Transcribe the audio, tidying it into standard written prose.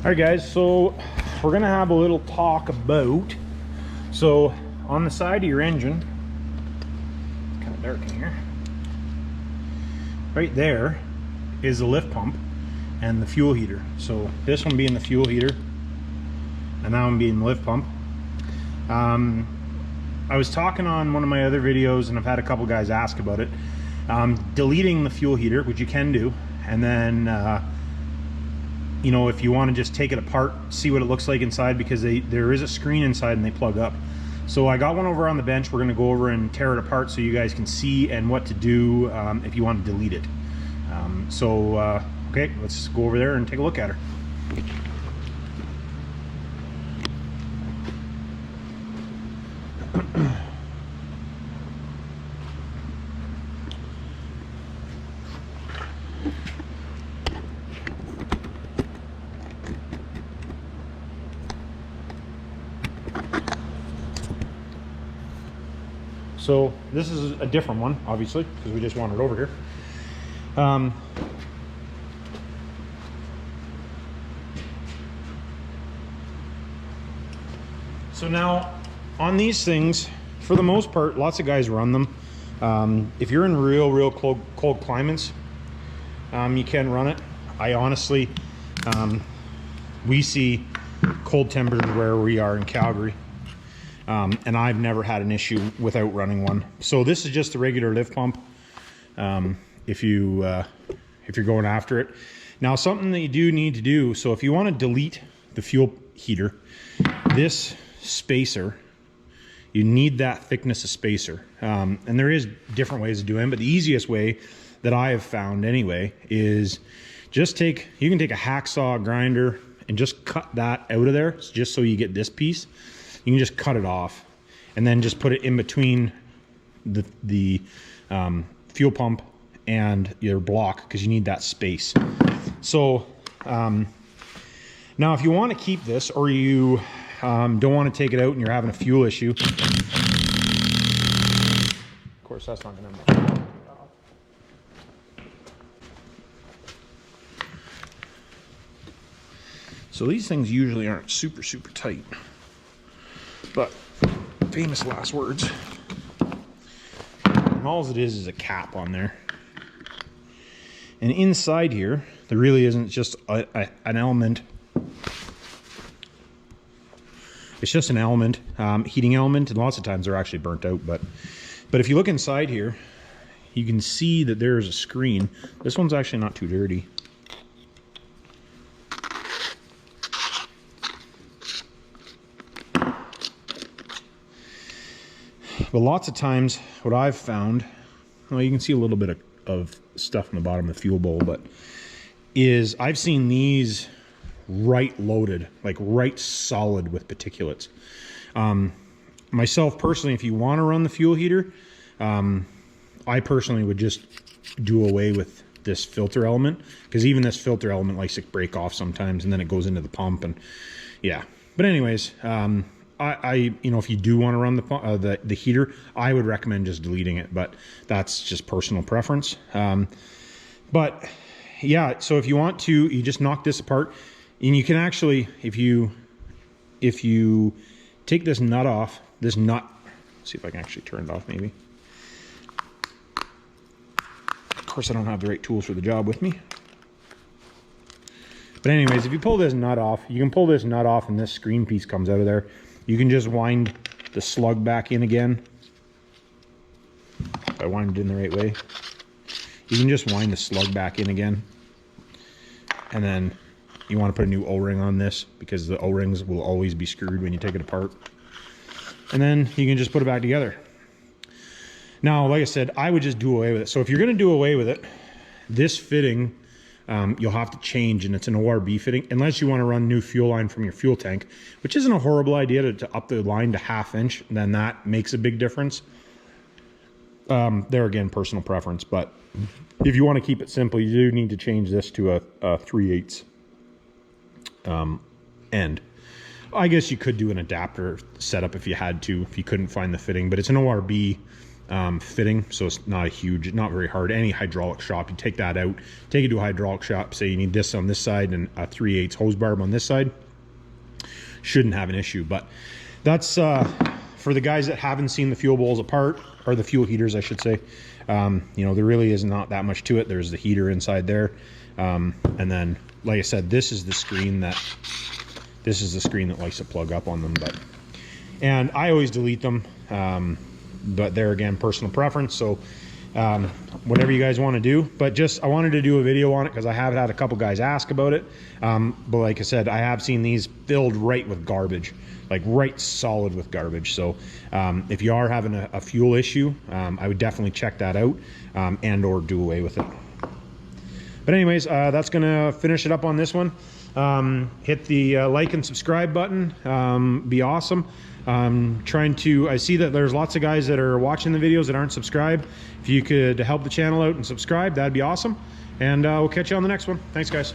All right, guys, so we're gonna have a little talk about, so on the side of your engine, it's kind of dark in here, right there is the lift pump and the fuel heater. So this one being the fuel heater and that one being the lift pump. I was talking on one of my other videos, and I've had a couple guys ask about it, deleting the fuel heater, which you can do, and then you know, if you want to just take it apart, see what it looks like inside, because there is a screen inside and they plug up. So I got one over on the bench. We're going to go over and tear it apart so you guys can see and what to do if you want to delete it. Okay, let's go over there and take a look at her. So this is a different one, obviously, because we just want it over here. So now on these things, for the most part, lots of guys run them. If you're in real cold climates, you can run it. I honestly, we see cold temperatures where we are in Calgary. And I've never had an issue without running one. So this is just a regular lift pump. If you're going after it. Now, something that you do need to do, so if you want to delete the fuel heater, this spacer, you need that thickness of spacer. And there is different ways of doing it, but the easiest way that I have found anyway is just you can take a hacksaw grinder and just cut that out of there, just so you get this piece. You can just cut it off and then just put it in between the fuel pump and your block, because you need that space. So now if you want to keep this, or you don't want to take it out and you're having a fuel issue, of course that's not going to. So these things usually aren't super tight. But famous last words. And all it is a cap on there. And inside here, there really isn't just an element. It's just an element, heating element, and lots of times they're actually burnt out. But if you look inside here, you can see that there is a screen. This one's actually not too dirty. But lots of times, what I've found, well, you can see a little bit of stuff in the bottom of the fuel bowl, but is I've seen these right loaded, like right solid with particulates. Myself personally, if you want to run the fuel heater, I personally would just do away with this filter element, because even this filter element likes to break off sometimes, and then it goes into the pump, and yeah. But anyways, you know, if you do want to run the heater, I would recommend just deleting it, but that's just personal preference. But yeah, so if you want to, you just knock this apart, and you can actually, if you take this nut off, let's see if I can actually turn it off maybe. Of course, I don't have the right tools for the job with me. But anyways, if you pull this nut off, you can pull this nut off and this screen piece comes out of there. You can just wind the slug back in again. If I wind it in the right way. You can just wind the slug back in again. And then you want to put a new O-ring on this, because the O-rings will always be screwed when you take it apart. And then you can just put it back together. Now, like I said, I would just do away with it. So if you're going to do away with it, this fitting, you'll have to change, and it's an ORB fitting, unless you want to run new fuel line from your fuel tank, which isn't a horrible idea to up the line to 1/2 inch. Then that makes a big difference. There again, personal preference, but if you want to keep it simple, you do need to change this to a 3/8 end. I guess you could do an adapter setup if you had to, if you couldn't find the fitting, but it's an ORB fitting, so it's not a huge, not very hard. Any hydraulic shop, you take that out, take it to a hydraulic shop, say you need this on this side and a 3/8 hose barb on this side, shouldn't have an issue. But that's for the guys that haven't seen the fuel bowls apart, or the fuel heaters I should say. You know, there really is not that much to it. There's the heater inside there, and then like I said, this is the screen that likes to plug up on them. But and I always delete them, but there again, personal preference. So whatever you guys want to do, but just I wanted to do a video on it because I have had a couple guys ask about it. But like I said, I have seen these filled right with garbage, like right solid with garbage. So if you are having a fuel issue, I would definitely check that out, and or do away with it. But anyways, that's gonna finish it up on this one. Hit the like and subscribe button. Be awesome. I see that there's lots of guys that are watching the videos that aren't subscribed. If you could help the channel out and subscribe, that'd be awesome. And we'll catch you on the next one. Thanks, guys.